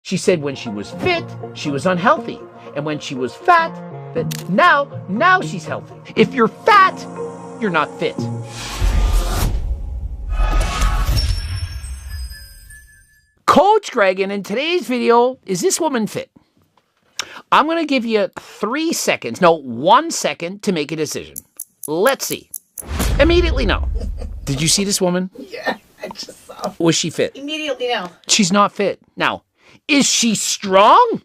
She said when she was fit, she was unhealthy. And when she was fat, that now she's healthy. If you're fat, you're not fit. Coach Greg, and in today's video, is this woman fit? I'm going to give you 3 seconds, no, 1 second to make a decision. Let's see. Immediately no. Did you see this woman? Yeah, I just saw. Was she fit? Immediately no. She's not fit. Now, is she strong?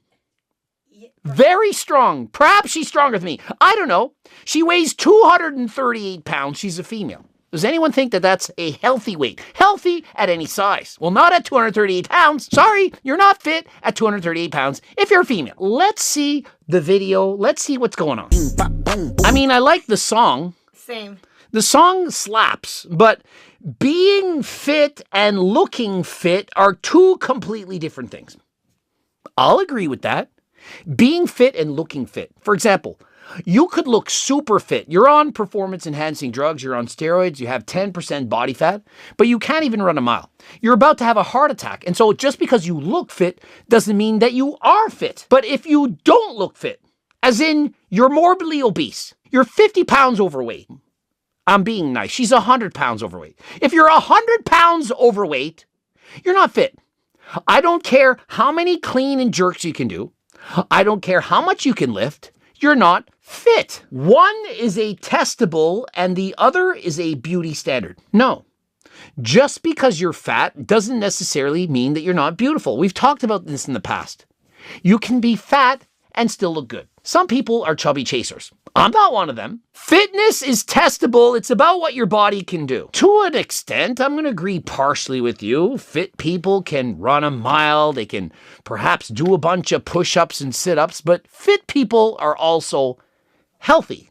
Yeah. Very strong. Perhaps she's stronger than me. I don't know. She weighs 238 pounds. She's a female. Does anyone think that that's a healthy weight? Healthy at any size. Well, not at 238 pounds. Sorry, you're not fit at 238 pounds if you're a female. Let's see the video. Let's see what's going on. I mean, I like the song. Same. The song slaps, but being fit and looking fit are two completely different things. I'll agree with that. Being fit and looking fit. For example, you could look super fit. You're on performance-enhancing drugs, you're on steroids, you have 10% body fat, but you can't even run a mile. You're about to have a heart attack. And so just because you look fit doesn't mean that you are fit. But if you don't look fit, as in you're morbidly obese, you're 50 pounds overweight. I'm being nice. She's 100 pounds overweight. If you're 100 pounds overweight, you're not fit. I don't care how many clean and jerks you can do. I don't care how much you can lift. You're not fit. One is a testable and the other is a beauty standard. No. Just because you're fat doesn't necessarily mean that you're not beautiful. We've talked about this in the past. You can be fat and still look good. Some people are chubby chasers. I'm not one of them. Fitness is testable. It's about what your body can do. To an extent, I'm going to agree partially with you. Fit people can run a mile. They can perhaps do a bunch of push-ups and sit-ups, but fit people are also healthy.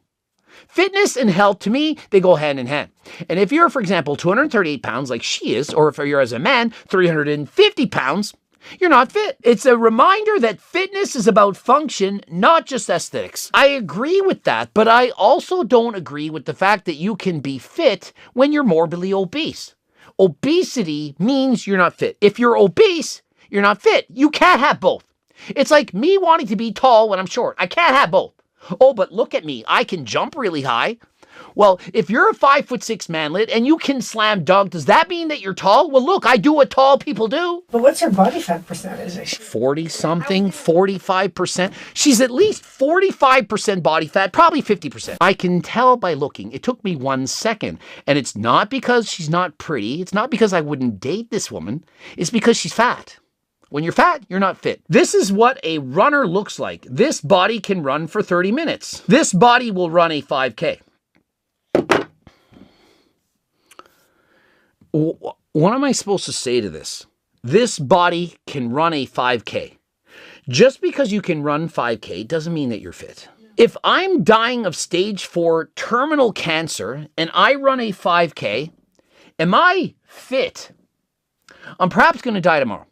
Fitness and health, to me, they go hand in hand. And if you're, for example, 238 pounds like she is, or if you're as a man, 350 pounds, you're not fit. It's a reminder that fitness is about function, not just aesthetics. I agree with that, but I also don't agree with the fact that you can be fit when you're morbidly obese. Obesity means you're not fit. If you're obese, you're not fit. You can't have both. It's like me wanting to be tall when I'm short. I can't have both. Oh, but look at me. I can jump really high. Well, if you're a 5'6" manlet and you can slam dunk, does that mean that you're tall? Well, look, I do what tall people do. But what's her body fat percentage? 40-something, 45%. She's at least 45% body fat, probably 50%. I can tell by looking. It took me 1 second. And it's not because she's not pretty. It's not because I wouldn't date this woman. It's because she's fat. When you're fat, you're not fit. This is what a runner looks like. This body can run for 30 minutes. This body will run a 5K. What am I supposed to say to this? This body can run a 5K. Just because you can run 5K doesn't mean that you're fit. If I'm dying of stage 4 terminal cancer and I run a 5K, am I fit? I'm perhaps going to die tomorrow.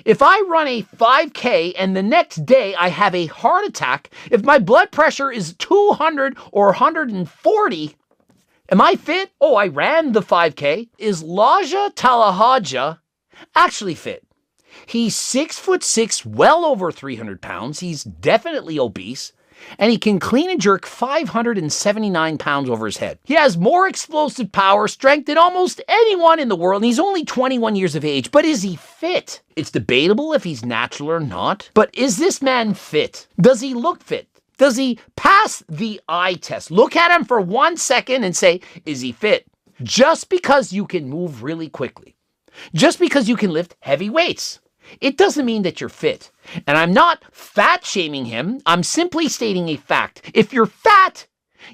If I run a 5K and the next day I have a heart attack, if my blood pressure is 200 or 140, am I fit? Oh, I ran the 5K. Is Ladja Talahaja actually fit? He's 6'6", well over 300 pounds. He's definitely obese. And he can clean and jerk 579 pounds over his head. He has more explosive power, strength than almost anyone in the world. And he's only 21 years of age. But is he fit? It's debatable if he's natural or not. But is this man fit? Does he look fit? Does he pass the eye test? Look at him for 1 second and say, is he fit? Just because you can move really quickly, just because you can lift heavy weights, it doesn't mean that you're fit. And I'm not fat shaming him. I'm simply stating a fact. If you're fat,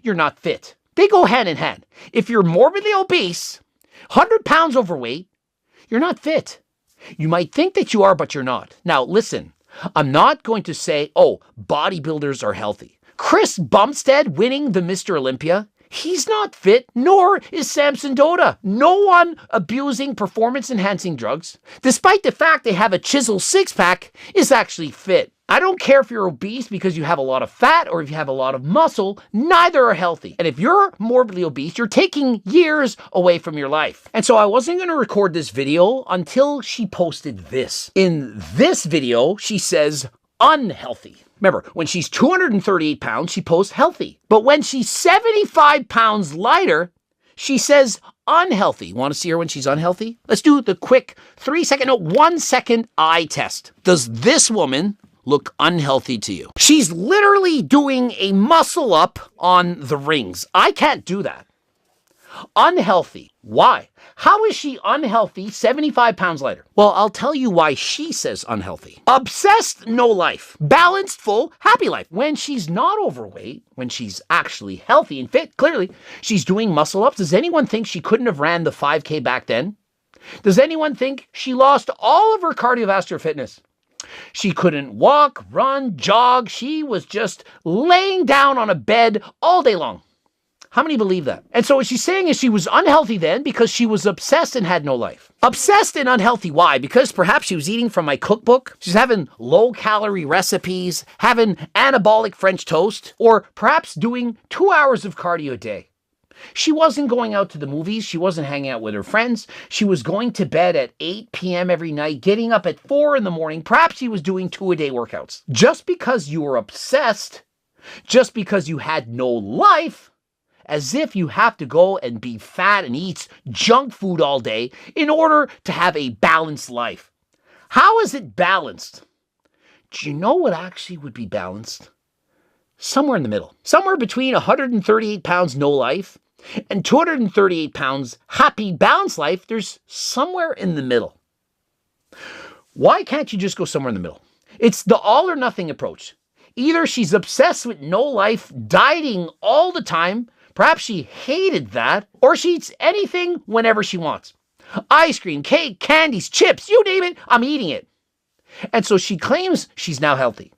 you're not fit. They go hand in hand. If you're morbidly obese, 100 pounds overweight, you're not fit. You might think that you are, but you're not. Now, listen. I'm not going to say, oh, bodybuilders are healthy. Chris Bumstead winning the Mr. Olympia, he's not fit, nor is Samson Dauda. No one abusing performance-enhancing drugs, despite the fact they have a chiseled six-pack, is actually fit. I don't care if you're obese because you have a lot of fat or if you have a lot of muscle, neither are healthy. And if you're morbidly obese, you're taking years away from your life. And so I wasn't going to record this video until she posted this. In this video, she says unhealthy. Remember, when she's 238 pounds, she posts healthy. But when she's 75 pounds lighter, she says unhealthy. Want to see her when she's unhealthy? Let's do the quick 1 second eye test. Does this woman look unhealthy to you? She's literally doing a muscle up on the rings. I can't do that. Unhealthy. Why? How is she unhealthy 75 pounds lighter? Well, I'll tell you why she says unhealthy. Obsessed, no life. Balanced, full, happy life. When she's not overweight, when she's actually healthy and fit, clearly, she's doing muscle ups. Does anyone think she couldn't have ran the 5K back then? Does anyone think she lost all of her cardiovascular fitness? She couldn't walk, run, jog. She was just laying down on a bed all day long. How many believe that? And so what she's saying is she was unhealthy then because she was obsessed and had no life. Obsessed and unhealthy. Why? Because perhaps she was eating from my cookbook. She's having low-calorie recipes, having anabolic French toast, or perhaps doing 2 hours of cardio a day. She wasn't going out to the movies. She wasn't hanging out with her friends. She was going to bed at 8 p.m. every night, getting up at 4 in the morning. Perhaps she was doing 2-a-day workouts. Just because you were obsessed, just because you had no life, as if you have to go and be fat and eat junk food all day in order to have a balanced life. How is it balanced? Do you know what actually would be balanced? Somewhere in the middle. Somewhere between 138 pounds no life and 238 pounds happy, balanced life. There's somewhere in the middle. Why can't you just go somewhere in the middle? It's the all or nothing approach. Either she's obsessed with no life, dieting all the time, perhaps she hated that, or she eats anything whenever she wants. Ice cream, cake, candies, chips, you name it, I'm eating it. And so she claims she's now healthy.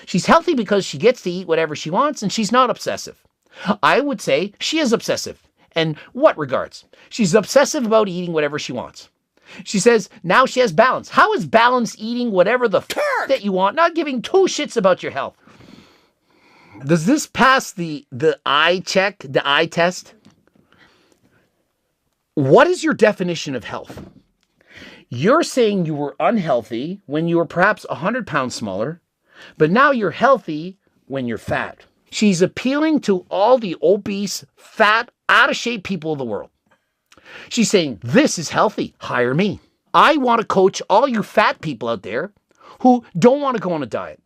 She's healthy because she gets to eat whatever she wants and she's not obsessive. I would say she is obsessive. And what regards? She's obsessive about eating whatever she wants. She says now she has balance. How is balance eating whatever the that you want, not giving 2 shits about your health? Does this pass the eye check, the eye test? What is your definition of health? You're saying you were unhealthy when you were perhaps 100 pounds smaller, but now you're healthy when you're fat. She's appealing to all the obese, fat, out of shape people of the world. She's saying, this is healthy. Hire me. I want to coach all you fat people out there who don't want to go on a diet.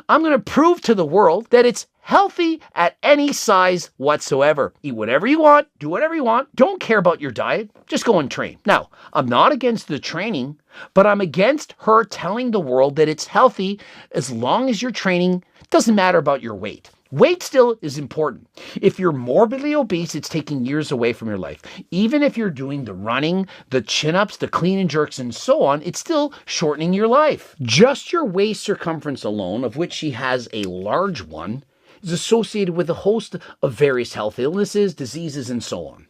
I'm going to prove to the world that it's healthy at any size whatsoever. Eat whatever you want, do whatever you want. Don't care about your diet. Just go and train. Now, I'm not against the training, but I'm against her telling the world that it's healthy as long as you're training. It doesn't matter about your weight. Weight still is important. If you're morbidly obese, it's taking years away from your life. Even if you're doing the running, the chin-ups, the clean and jerks, and so on, it's still shortening your life. Just your waist circumference alone, of which she has a large one, is associated with a host of various health illnesses, diseases, and so on.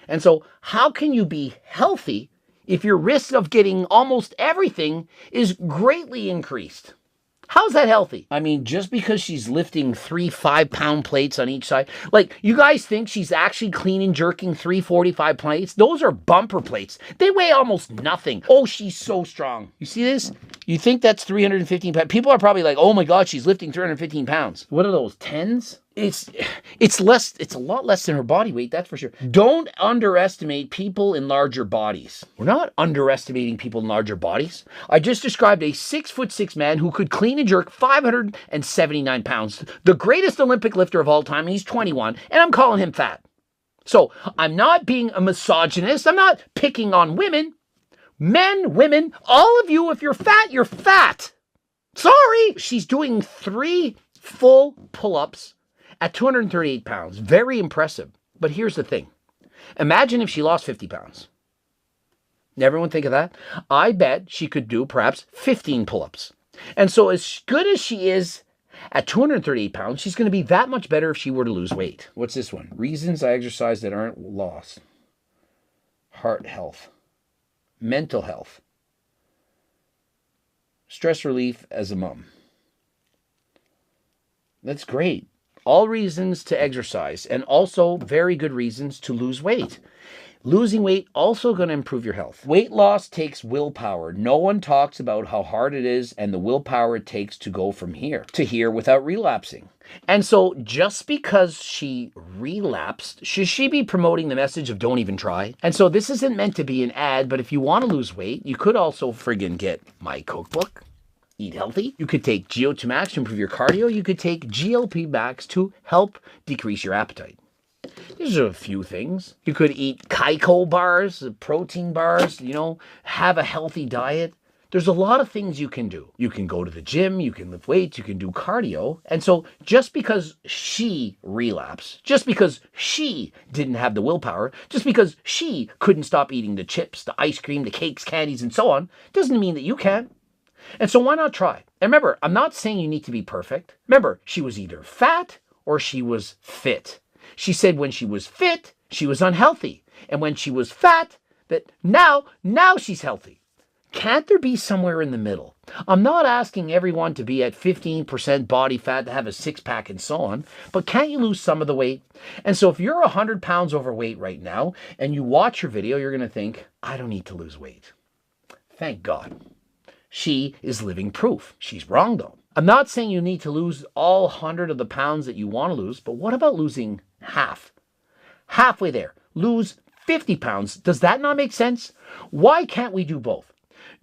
And so how can you be healthy if your risk of getting almost everything is greatly increased? How's that healthy? I mean, just because she's lifting 3 5-pound plates on each side, like, you guys think she's actually clean and jerking 3 45 plates? Those are bumper plates. They weigh almost nothing. Oh, she's so strong. You see this? You think that's 315 pounds? People are probably like, oh my God, she's lifting 315 pounds. What are those, 10s? It's less, it's a lot less than her body weight, that's for sure. Don't underestimate people in larger bodies. We're not underestimating people in larger bodies. I just described a 6'6" man who could clean and jerk 579 pounds, the greatest Olympic lifter of all time. He's 21, and I'm calling him fat. So I'm not being a misogynist. I'm not picking on women. Men, women, all of you, if you're fat, you're fat. Sorry. She's doing 3 full pull-ups at 238 pounds. Very impressive. But here's the thing. Imagine if she lost 50 pounds. Everyone think of that? I bet she could do perhaps 15 pull-ups. And so as good as she is at 238 pounds, she's going to be that much better if she were to lose weight. What's this one? Reasons I exercise that aren't lost. Heart health. Mental health. Stress relief as a mom. That's great. All reasons to exercise, and also very good reasons to lose weight. Losing weight also going to improve your health. Weight loss takes willpower. No one talks about how hard it is and the willpower it takes to go from here to here without relapsing. And so just because she relapsed, should she be promoting the message of don't even try? And so this isn't meant to be an ad, but if you want to lose weight, you could also friggin' get my cookbook. Eat healthy. You could take GO2 Max to improve your cardio. You could take GLP Max to help decrease your appetite. These are a few things. You could eat Kaiko bars, protein bars, have a healthy diet. There's a lot of things you can do. You can go to the gym, you can lift weights, you can do cardio. And so just because she relapsed, just because she didn't have the willpower, just because she couldn't stop eating the chips, the ice cream, the cakes, candies, and so on, doesn't mean that you can't. And so why not try? And remember, I'm not saying you need to be perfect. Remember, she was either fat or she was fit. She said when she was fit, she was unhealthy. And when she was fat, that now she's healthy. Can't there be somewhere in the middle? I'm not asking everyone to be at 15% body fat to have a six-pack and so on, but can't you lose some of the weight? And so if you're 100 pounds overweight right now and you watch your video, you're going to think, I don't need to lose weight. Thank God. She is living proof. She's wrong though. I'm not saying you need to lose all 100 of the pounds that you want to lose, but what about losing half? Halfway there. Lose 50 pounds. Does that not make sense? Why can't we do both?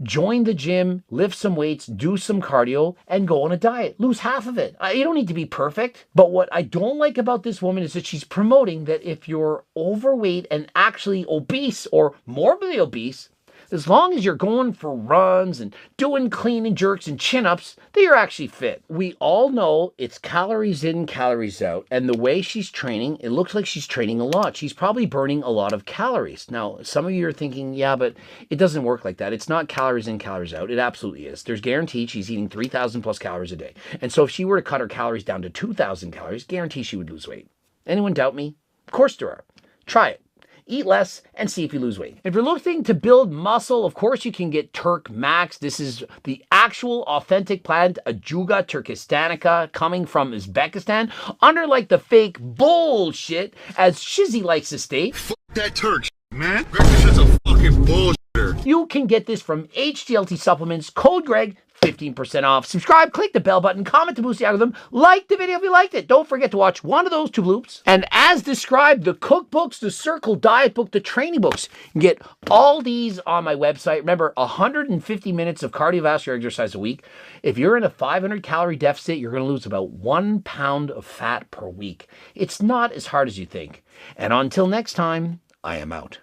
Join the gym, lift some weights, do some cardio, and go on a diet. Lose half of it. You don't need to be perfect. But what I don't like about this woman is that she's promoting that if you're overweight and actually obese or morbidly obese, as long as you're going for runs and doing clean and jerks and chin-ups, that you're actually fit. We all know it's calories in, calories out. And the way she's training, it looks like she's training a lot. She's probably burning a lot of calories. Now, some of you are thinking, yeah, but it doesn't work like that. It's not calories in, calories out. It absolutely is. There's guaranteed she's eating 3,000 plus calories a day. And so if she were to cut her calories down to 2,000 calories, guarantee she would lose weight. Anyone doubt me? Of course there are. Try it. Eat less and see if you lose weight. If you're looking to build muscle, of course you can get Turk Max. This is the actual authentic plant, Ajuga turkistanica, coming from Uzbekistan, under like the fake bullshit, as Shizzy likes to state. Fuck that Turk, man. Greg, this shit's a fucking bullshitter. You can get this from HDLT Supplements, code Greg, 15% off. Subscribe, click the bell button, comment to boost the algorithm, like the video if you liked it. Don't forget to watch one of those two loops. And as described, the cookbooks, the Circle Diet book, the training books. You can get all these on my website. Remember, 150 minutes of cardiovascular exercise a week. If you're in a 500 calorie deficit, you're going to lose about 1 pound of fat per week. It's not as hard as you think. And until next time, I am out.